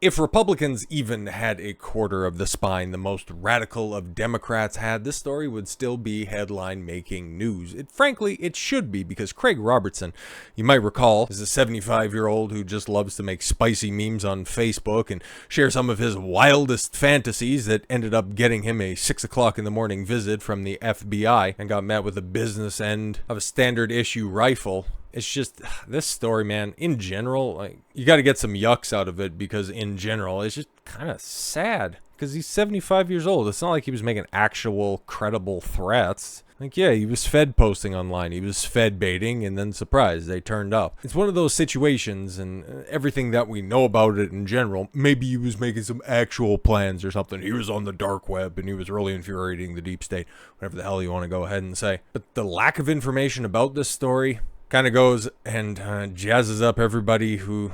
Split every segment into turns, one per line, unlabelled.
If Republicans even had a quarter of the spine the most radical of Democrats had, this story would still be headline-making news. Frankly, it should be, because Craig Robertson, you might recall, is a 75-year-old who just loves to make spicy memes on Facebook and share some of his wildest fantasies that ended up getting him a 6 o'clock in the morning visit from the FBI and got met with the business end of a standard issue rifle. It's just, this story, man, in general, like, you got to get some yucks out of it, because in general, it's just kind of sad, because he's 75 years old. It's not like he was making actual credible threats. Like, yeah, he was fed posting online. He was fed baiting, and then surprise, they turned up. It's one of those situations, and everything that we know about it in general, maybe he was making some actual plans or something. He was on the dark web, and he was really infuriating the deep state, whatever the hell you want to go ahead and say. But the lack of information about this story kind of goes and jazzes up everybody who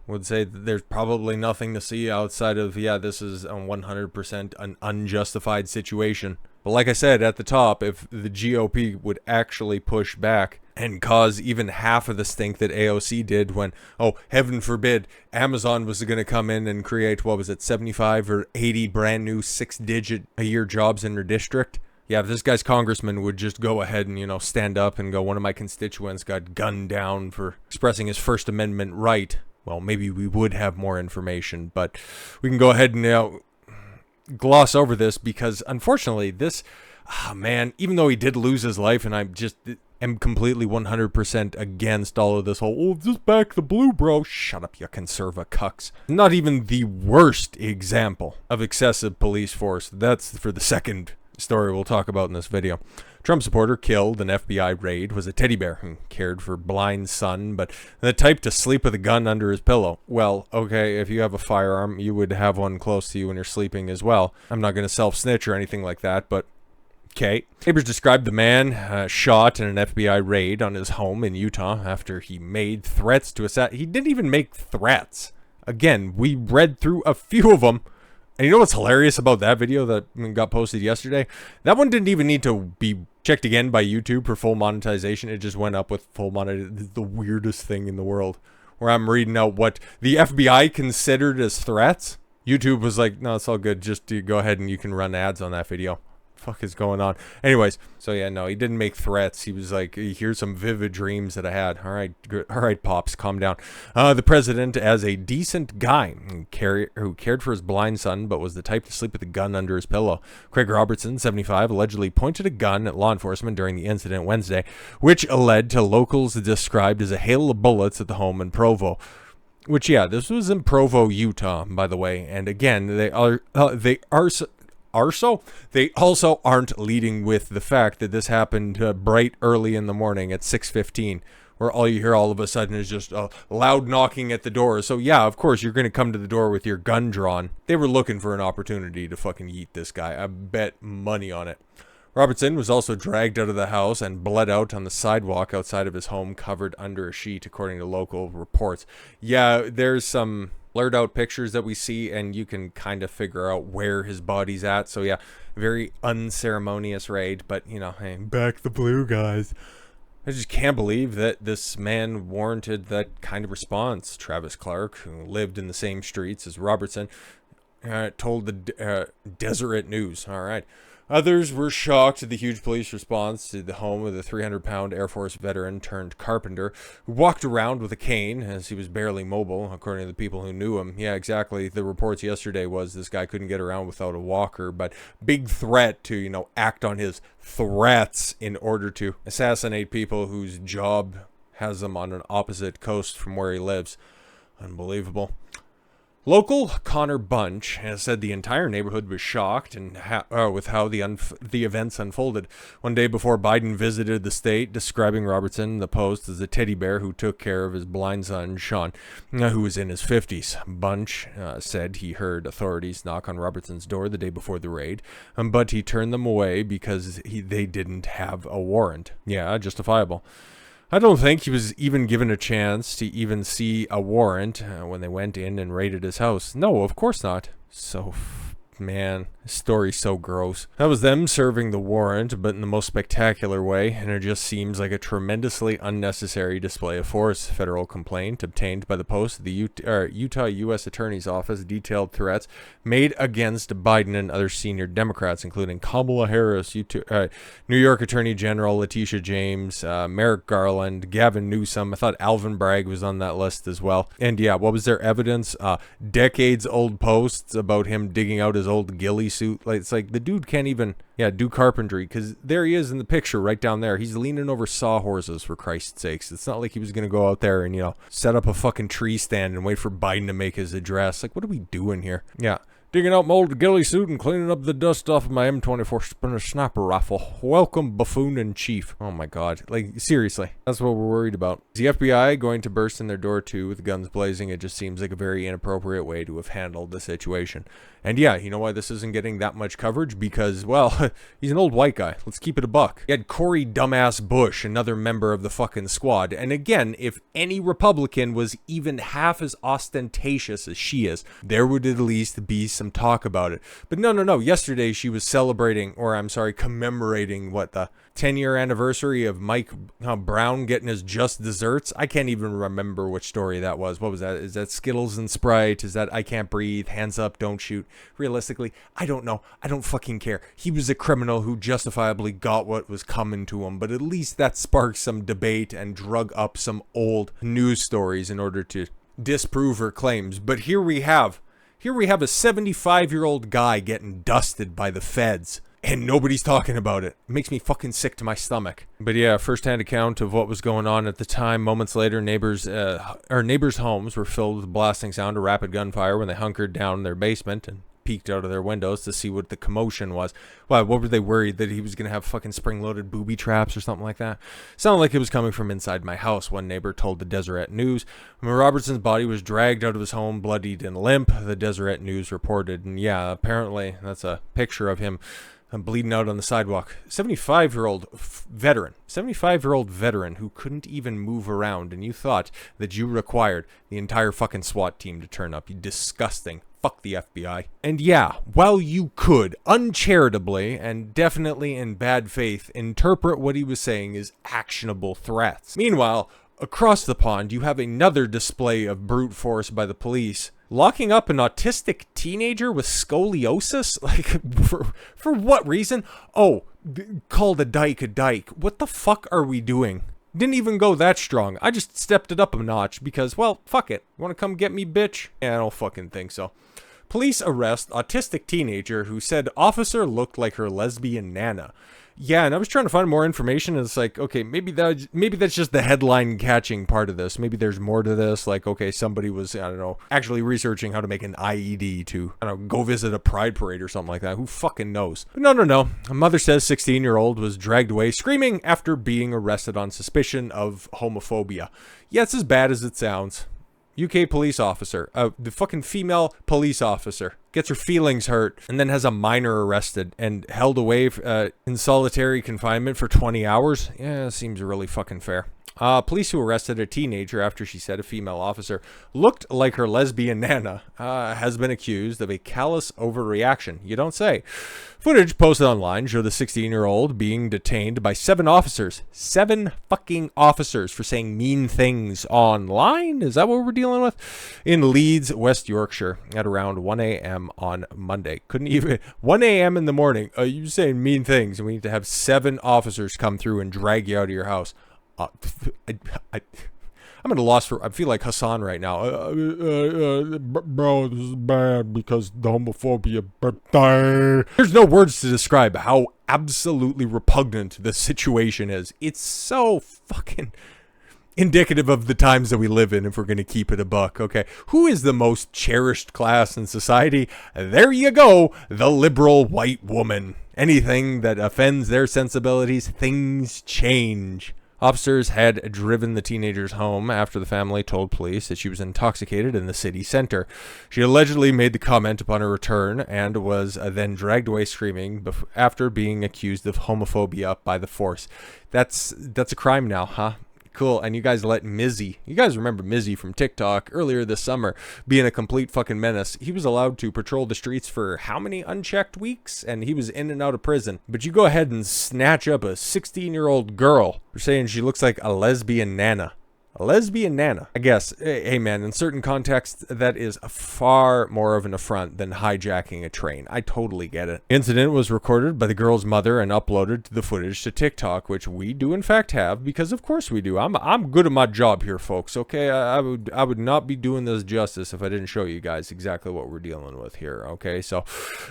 would say that there's probably nothing to see outside of, yeah, this is a 100% an unjustified situation. But like I said at the top, if the GOP would actually push back and cause even half of the stink that AOC did when, oh, heaven forbid, Amazon was going to come in and create, what was it, 75 or 80 brand new 6-digit a year jobs in her district. Yeah, if this guy's congressman would just go ahead and, stand up and go, one of my constituents got gunned down for expressing his First Amendment right, well, maybe we would have more information. But we can go ahead and gloss over this, because unfortunately this, man, even though he did lose his life, and I just am completely 100% against all of this whole, oh, just back the blue, bro. Shut up, you conserva cucks. Not even the worst example of excessive police force. That's for the second story we'll talk about in this video. Trump supporter killed in FBI raid was a teddy bear who cared for blind son, but the type to sleep with a gun under his pillow. Well, okay, if you have a firearm, you would have one close to you when you're sleeping as well. I'm not going to self-snitch or anything like that, but okay. Neighbors described the man shot in an FBI raid on his home in Utah after he made threats to assassinate. He didn't even make threats. Again, we read through a few of them. And you know what's hilarious about that video that got posted yesterday? That one didn't even need to be checked again by YouTube for full monetization. It just went up with full monetization. The weirdest thing in the world. Where I'm reading out what the FBI considered as threats. YouTube was like, no, it's all good. Just go ahead and you can run ads on that video. Fuck is going on? Anyways, so yeah, no, he didn't make threats. He was like, here's some vivid dreams that I had. All right, pops, calm down. The president, as a decent guy who cared for his blind son, but was the type to sleep with a gun under his pillow. Craig Robertson, 75, allegedly pointed a gun at law enforcement during the incident Wednesday, which led to locals described as a hail of bullets at the home in Provo. Which, yeah, this was in Provo, Utah, by the way. And again, they also aren't leading with the fact that this happened bright early in the morning at 6:15, where all you hear all of a sudden is just a loud knocking at the door. So yeah, of course you're going to come to the door with your gun drawn. They were looking for an opportunity to fucking yeet this guy. I bet money on it. Robertson was also dragged out of the house and bled out on the sidewalk outside of his home, covered under a sheet, according to local reports. Yeah, there's some blurred out pictures that we see, and you can kind of figure out where his body's at. So yeah, very unceremonious raid, but hey, back the blue, guys. I just can't believe that this man warranted that kind of response. Travis Clark, who lived in the same streets as Robertson, told the Deseret News. All right. Others were shocked at the huge police response to the home of the 300-pound Air Force veteran turned carpenter who walked around with a cane as he was barely mobile, according to the people who knew him. Yeah, exactly. The reports yesterday was this guy couldn't get around without a walker, but big threat to, act on his threats in order to assassinate people whose job has them on an opposite coast from where he lives. Unbelievable. Local Connor Bunch has said the entire neighborhood was shocked with how the events unfolded. One day before Biden visited the state, describing Robertson in the Post as a teddy bear who took care of his blind son, Sean, who was in his 50s. Bunch said he heard authorities knock on Robertson's door the day before the raid, but he turned them away because they didn't have a warrant. Yeah, justifiable. I don't think he was even given a chance to even see a warrant when they went in and raided his house. No, of course not. So man, this story's so gross. That was them serving the warrant, but in the most spectacular way, and it just seems like a tremendously unnecessary display of force. Federal complaint obtained by the Post, the Utah U.S. Attorney's Office detailed threats made against Biden and other senior Democrats, including Kamala Harris, New York Attorney General Letitia James, Merrick Garland, Gavin Newsom. I thought Alvin Bragg was on that list as well. And yeah, what was their evidence? Decades-old posts about him digging out his old ghillie suit. Like, it's like the dude can't even do carpentry, because there he is in the picture right down there. He's leaning over sawhorses, for Christ's sakes. It's not like he was going to go out there and, set up a fucking tree stand and wait for Biden to make his address. Like, what are we doing here? Yeah. Digging out my old ghillie suit and cleaning up the dust off of my M24 spinner snapper rifle. Welcome, buffoon in chief. Oh my god. Like, seriously. That's what we're worried about. Is the FBI going to burst in their door too with guns blazing? It just seems like a very inappropriate way to have handled the situation. And yeah, you know why this isn't getting that much coverage? Because, well, he's an old white guy. Let's keep it a buck. You had Cory dumbass Bush, another member of the fucking squad. And again, if any Republican was even half as ostentatious as she is, there would at least be some talk about it. But no. Yesterday she was commemorating the 10-year anniversary of Mike Brown getting his just desserts. I can't even remember which story that was. What was that? Is that Skittles and Sprite? Is that I Can't Breathe? Hands Up, Don't Shoot? Realistically, I don't know. I don't fucking care. He was a criminal who justifiably got what was coming to him, but at least that sparked some debate and drug up some old news stories in order to disprove her claims. But here we have a 75-year-old guy getting dusted by the feds. And nobody's talking about it. It makes me fucking sick to my stomach. But yeah, first-hand account of what was going on at the time. Moments later, neighbors' homes were filled with blasting sound of rapid gunfire when they hunkered down in their basement and peeked out of their windows to see what the commotion was. Why, what were they worried that he was going to have fucking spring-loaded booby traps or something like that? Sounded like it was coming from inside my house, one neighbor told the Deseret News. When Robertson's body was dragged out of his home, bloodied and limp, the Deseret News reported. And yeah, apparently that's a picture of him bleeding out on the sidewalk. 75-year-old veteran who couldn't even move around, and you thought that you required the entire fucking SWAT team to turn up. You disgusting. Fuck the FBI. And yeah, while you could uncharitably and definitely in bad faith interpret what he was saying as actionable threats, meanwhile, across the pond, you have another display of brute force by the police. Locking up an autistic teenager with scoliosis? Like, for what reason? Oh, called a dyke. What the fuck are we doing? Didn't even go that strong. I just stepped it up a notch because, well, fuck it. Want to come get me, bitch? Yeah, I don't fucking think so. Police arrest autistic teenager who said officer looked like her lesbian nana. Yeah, and I was trying to find more information, and it's like, okay, maybe that's just the headline catching part of this. Maybe there's more to this. Like, okay, somebody was, I don't know, actually researching how to make an IED to, I don't know, go visit a pride parade or something like that. Who fucking knows? But no. A mother says 16-year-old was dragged away screaming after being arrested on suspicion of homophobia. Yeah, it's as bad as it sounds. UK police officer, the fucking female police officer, gets her feelings hurt and then has a minor arrested and held away in solitary confinement for 20 hours. Yeah, seems really fucking fair. Police who arrested a teenager after she said a female officer looked like her lesbian nana has been accused of a callous overreaction. You don't say. Footage posted online showed the 16-year-old being detained by 7 officers. 7 fucking officers for saying mean things online? Is that what we're dealing with? In Leeds, West Yorkshire, at around 1 a.m. on Monday. Couldn't even... 1 a.m. in the morning. You saying mean things, and we need to have 7 officers come through and drag you out of your house. I'm at a loss for... I feel like Hassan right now. Bro, this is bad because the homophobia. There's no words to describe how absolutely repugnant the situation is. It's so fucking indicative of the times that we live in, if we're going to keep it a buck. Okay, who is the most cherished class in society? There you go, the liberal white woman. Anything that offends their sensibilities, things change. Officers had driven the teenager's home after the family told police that she was intoxicated in the city center. She allegedly made the comment upon her return and was then dragged away screaming after being accused of homophobia by the force. That's a crime now, huh? Cool. And you guys let Mizzy, you guys remember Mizzy from TikTok earlier this summer being a complete fucking menace. He was allowed to patrol the streets for how many unchecked weeks? And he was in and out of prison. But you go ahead and snatch up a 16-year-old girl for saying she looks like a lesbian nana. A lesbian nana. I guess, hey man, in certain contexts, that is far more of an affront than hijacking a train. I totally get it. Incident was recorded by the girl's mother and uploaded the footage to TikTok, which we do in fact have, because of course we do. I'm good at my job here, folks, okay? I would not be doing this justice if I didn't show you guys exactly what we're dealing with here, okay? So,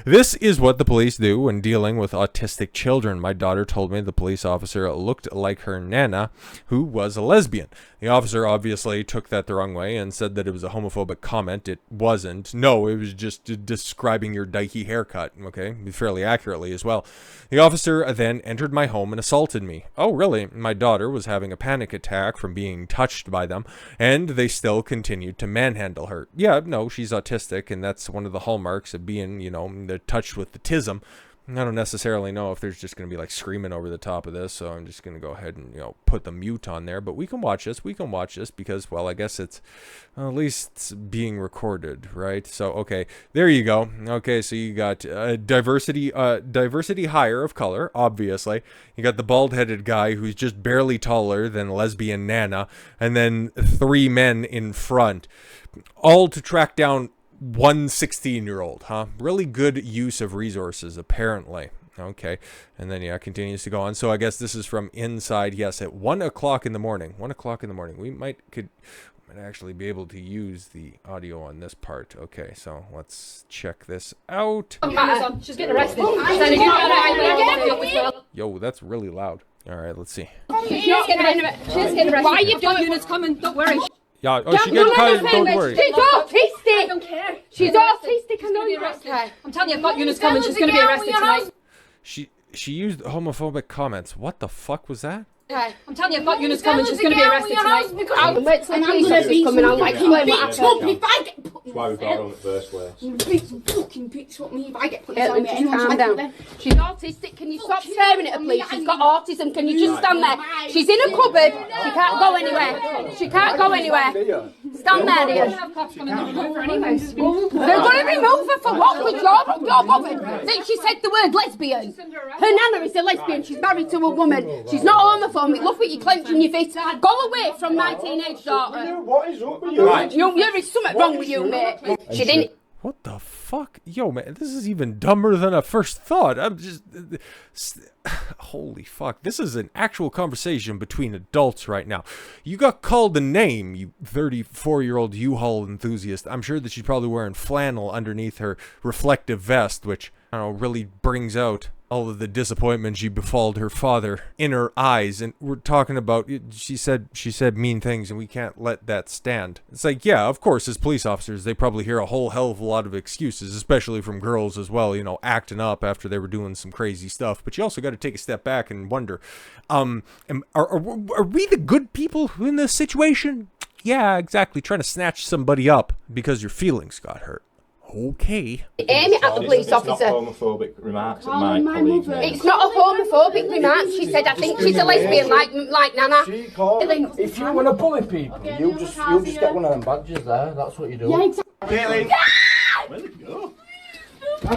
this is what the police do when dealing with autistic children. My daughter told me the police officer looked like her nana, who was a lesbian. The officer obviously took that the wrong way and said that it was a homophobic comment. It wasn't. No, it was just describing your dykey haircut, okay? Fairly accurately as well. The officer then entered my home and assaulted me. Oh, really? My daughter was having a panic attack from being touched by them, and they still continued to manhandle her. Yeah, no, she's autistic, and that's one of the hallmarks of being, you know, touched with the tism. I don't necessarily know if there's just going to be like screaming over the top of this, so I'm just going to go ahead and, you know, put the mute on there. But we can watch this. We can watch this because, well, I guess it's, well, at least it's being recorded, right? So, okay, there you go. Okay, so you got diversity hire of color, obviously. You got the bald-headed guy who's just barely taller than lesbian Nana, and then 3 men in front, all to track down one 16-year-old, huh? Really good use of resources, apparently. Okay, and then, yeah, it continues to go on. So I guess this is from inside, yes, at 1 o'clock in the morning. 1 o'clock in the morning. We might actually be able to use the audio on this part. Okay, so let's check this out.
She's getting arrested.
Yo, that's really loud. All right, let's see.
She's getting arrested. Why are you doing? Units coming. Don't worry.
Yeah, oh, she getting caught. Don't worry.
She's autistic. I don't care. She's autistic. I know you're arrested. I'm telling you, I've got units coming. She's going to be arrested tonight.
She used homophobic comments. What the fuck was that?
I'm telling you, I've got units coming. She's going to be arrested tonight.
I'll wait till the police officer's coming. I'll explain what happened.
If I get put in
That's why we've got her on in the first place.
fucking bitch, what me if I get put in
Just calm down. She's autistic. Can you stop staring at her, please? She's got autism. Can you just stand there? She's in a cupboard. She can't go anywhere. She can't go anywhere. Stand there, dear.
Have cops coming to remove her anyways.
They're going to remove her for what? With your bothered that she said the word lesbian. Her nana is a lesbian. She's married to a woman. She's not homophobic. Look what you're clenching your fist. Go away from my teenage daughter.
What is up with you?
There is something wrong with you, mate. She didn't.
What the fuck? Yo, man, this is even dumber than I first thought. I'm just... Holy fuck. This is an actual conversation between adults right now. You got called a name, you 34-year-old U-Haul enthusiast. I'm sure that she's probably wearing flannel underneath her reflective vest, which, I don't know, really brings out all of the disappointment she befalled her father in her eyes. And we're talking about, she said mean things, and we can't let that stand. It's like, yeah, of course, as police officers, they probably hear a whole hell of a lot of excuses, especially from girls as well, you know, acting up after they were doing some crazy stuff. But you also got to take a step back and wonder, are we the good people in this situation? Yeah, exactly. Trying to snatch somebody up because your feelings got hurt. Okay.
Aim it at the police officer.
It's not homophobic remarks at my colleague.
It's not a homophobic remark. She said, I think she's a lesbian like Nana.
She called. If you want to bully people, you'll just get one of them badges there. That's what you do.
Yeah, exactly.
Caitlin! Where'd it go?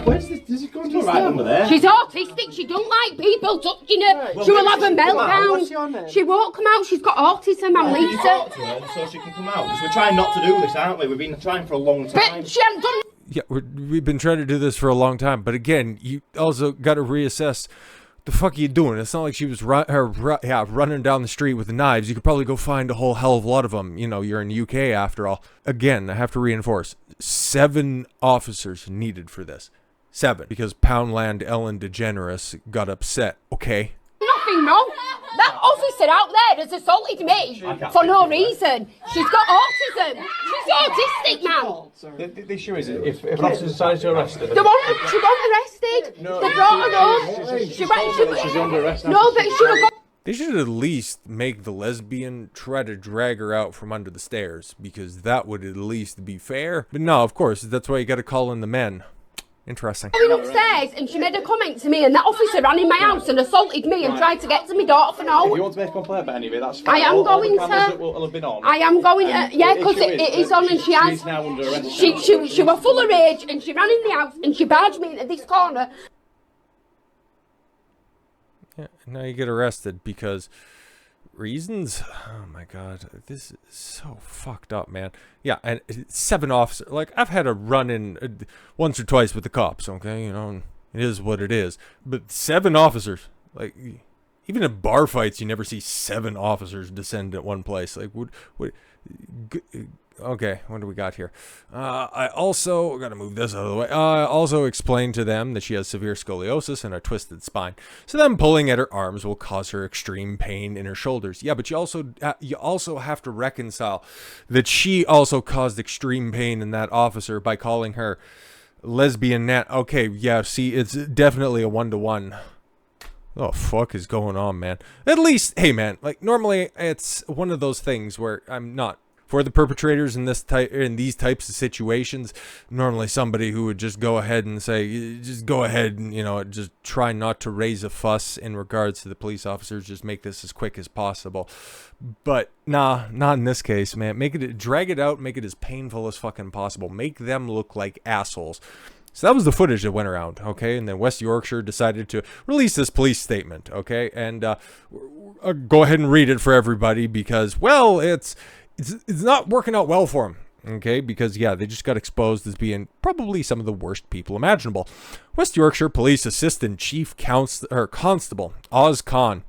Where's this? Does it go to right under there?
She's autistic. She don't like people touching her.
Well,
she will have a
What's your name?
meltdown. She won't come out. She's got autism. I'm
You
Lisa.
talk to her so she can come out. Because we're trying not to do this, aren't we? We've been trying for a long time.
But she hasn't done.
Yeah, we've been trying to do this for a long time. But again, you also got to reassess. The fuck are you doing? It's not like she was running down the street with the knives. You could probably go find a whole hell of a lot of them. You know, you're in the UK after all. Again, I have to reinforce. 7 officers needed for this. 7. Because Poundland Ellen DeGeneres got upset. Okay.
Nothing wrong. That officer out there has assaulted me for no reason. She's got autism. She's autistic, man.
The issue is, if an officer decides to arrest her...
She wasn't arrested. They brought her up.
She's under arrest.
No, but she was...
They should at least make the lesbian try to drag her out from under the stairs. Because that would at least be fair. But no, of course, that's why you got to call in the men. Interesting.
Going upstairs and she made a comment to me and that officer ran in my house and assaulted me and tried to get to my daughter for now.
If you want to make a complaint about any of it, that's fine.
I am going to.
Will have been on.
I am going to. Yeah, because it is on and she has.
She's now under arrest.
She was full of rage and she ran in the house and she barged me into this corner.
Yeah, now you get arrested because reasons. Oh my god, this is so fucked up, man. Yeah, and 7 officers. Like, I've had a run-in once or twice with the cops, okay? You know, it is what it is. But 7 officers, like, even in bar fights, you never see 7 officers descend at one place. Like, okay, what do we got here? I also got to move this out of the way. I also explained to them that she has severe scoliosis and a twisted spine. So them pulling at her arms will cause her extreme pain in her shoulders. Yeah, but you also have to reconcile that she also caused extreme pain in that officer by calling her lesbian Nat. Okay, yeah, see, it's definitely a 1-to-1. Oh, fuck is going on, man? At least, hey, man, like, normally it's one of those things where I'm not for the perpetrators in these types of situations. Normally somebody who would just go ahead and say, just go ahead and, you know, just try not to raise a fuss in regards to the police officers, just make this as quick as possible. But nah, not in this case, man. Drag it out, make it as painful as fucking possible. Make them look like assholes. So that was the footage that went around, okay? And then West Yorkshire decided to release this police statement, okay? And go ahead and read it for everybody because, well, it's not working out well for them, okay? Because, yeah, they just got exposed as being probably some of the worst people imaginable. West Yorkshire Police Assistant Chief Constable Oz Khan,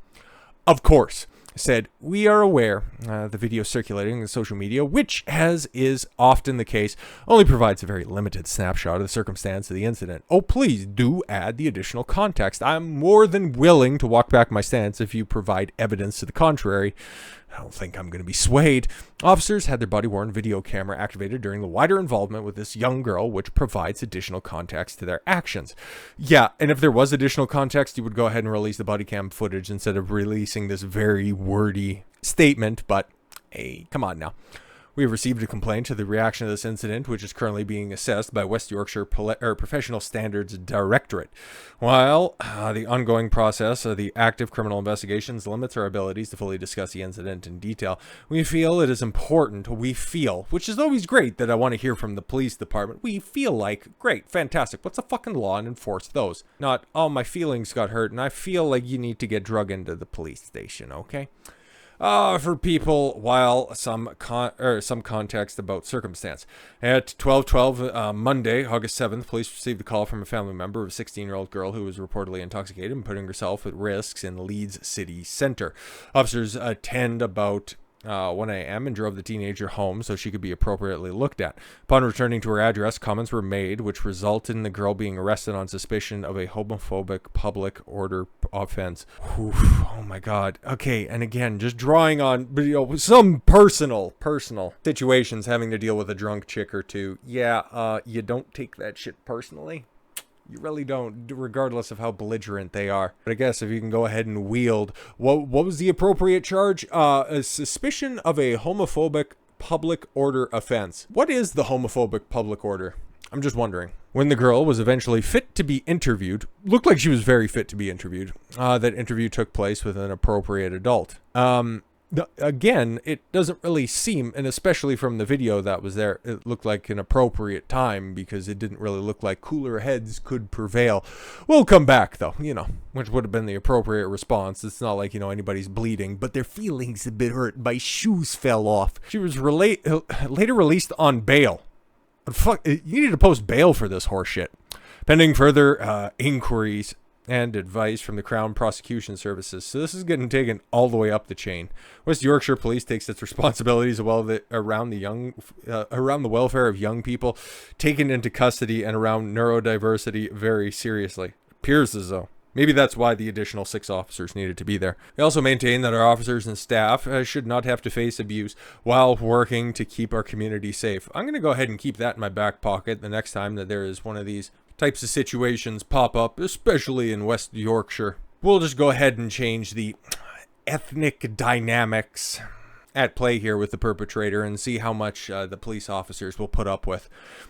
of course, said, "We are aware the video circulating in social media, which, as is often the case, only provides a very limited snapshot of the circumstance of the incident. Oh, please do add the additional context. I'm more than willing to walk back my stance if you provide evidence to the contrary. I don't think I'm going to be swayed." Officers had their body-worn video camera activated during the wider involvement with this young girl, which provides additional context to their actions. Yeah, and if there was additional context, you would go ahead and release the body cam footage instead of releasing this very wordy statement, but hey, come on now. We have received a complaint to the reaction of this incident, which is currently being assessed by West Yorkshire Professional Standards Directorate. While the ongoing process of the active criminal investigations limits our abilities to fully discuss the incident in detail, we feel it is important, which is always great that I want to hear from the police department. We feel like, great, fantastic. What's the fucking law and enforce those? Not, oh, my feelings got hurt and I feel like you need to get drug into the police station, okay? For people, while some context about circumstance. At 12:12 Monday, August 7th, police received a call from a family member of a 16-year-old girl who was reportedly intoxicated and putting herself at risk in Leeds city centre. Officers attend about 1 a.m. and drove the teenager home so she could be appropriately looked at. Upon returning to her address, comments were made which resulted in the girl being arrested on suspicion of a homophobic public order offense. Oof, oh my god. Okay, and again, just drawing on, you know, some personal situations having to deal with a drunk chick or two. Yeah, you don't take that shit personally. You really don't, regardless of how belligerent they are. But I guess if you can go ahead and wield, what was the appropriate charge? A suspicion of a homophobic public order offense. What is the homophobic public order? I'm just wondering. When the girl was eventually fit to be interviewed, looked like she was very fit to be interviewed. That interview took place with an appropriate adult. Again, it doesn't really seem, and especially from the video that was there, it looked like an appropriate time because it didn't really look like cooler heads could prevail. We'll come back though, you know, which would have been the appropriate response. It's not like, you know, anybody's bleeding, but their feelings a bit hurt. My shoes fell off. She was later released on bail. Fuck, you needed to post bail for this horseshit. Pending further inquiries and advice from the Crown Prosecution Services. So this is getting taken all the way up the chain. West Yorkshire Police takes its responsibilities around the welfare of young people taken into custody and around neurodiversity very seriously. Appears as though. Maybe that's why the additional 6 officers needed to be there. They also maintain that our officers and staff should not have to face abuse while working to keep our community safe. I'm going to go ahead and keep that in my back pocket the next time that there is one of these types of situations pop up, especially in West Yorkshire. We'll just go ahead and change the ethnic dynamics at play here with the perpetrator and see how much the police officers will put up with.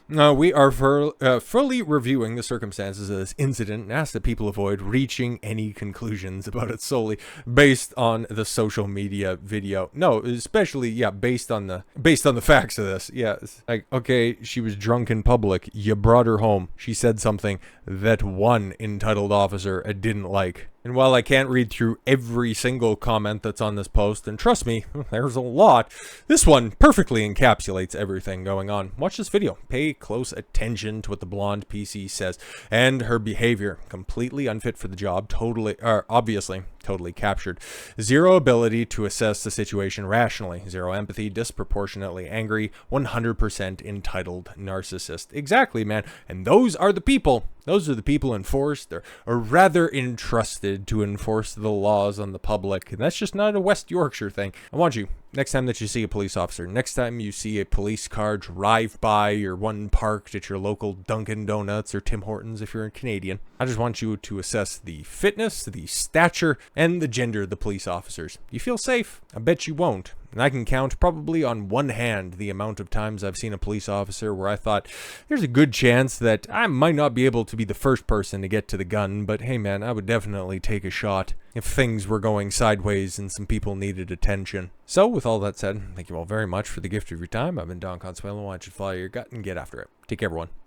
We are fully reviewing the circumstances of this incident and ask that people avoid reaching any conclusions about it solely based on the social media video. No, especially, yeah, based on the facts of this. Yeah, like, okay, she was drunk in public. You brought her home. She said something that one entitled officer didn't like. And while I can't read through every single comment that's on this post, and trust me, there's a lot, this one perfectly encapsulates everything going on. Watch this video. Pay close attention to what the blonde PC says. And her behavior, completely unfit for the job, obviously totally captured. Zero ability to assess the situation rationally. Zero empathy, disproportionately angry, 100% entitled narcissist. Exactly, man. And those are the people. Those are the people enforced, or rather entrusted to enforce the laws on the public. And that's just not a West Yorkshire thing. I want you, next time that you see a police officer, next time you see a police car drive by or one parked at your local Dunkin' Donuts or Tim Hortons if you're a Canadian, I just want you to assess the fitness, the stature, and the gender of the police officers. You feel safe? I bet you won't. And I can count probably on one hand the amount of times I've seen a police officer where I thought, there's a good chance that I might not be able to be the first person to get to the gun, but hey man, I would definitely take a shot if things were going sideways and some people needed attention. So with all that said, thank you all very much for the gift of your time. I've been Don Consuelo. I want you to follow your gut and get after it. Take care, everyone.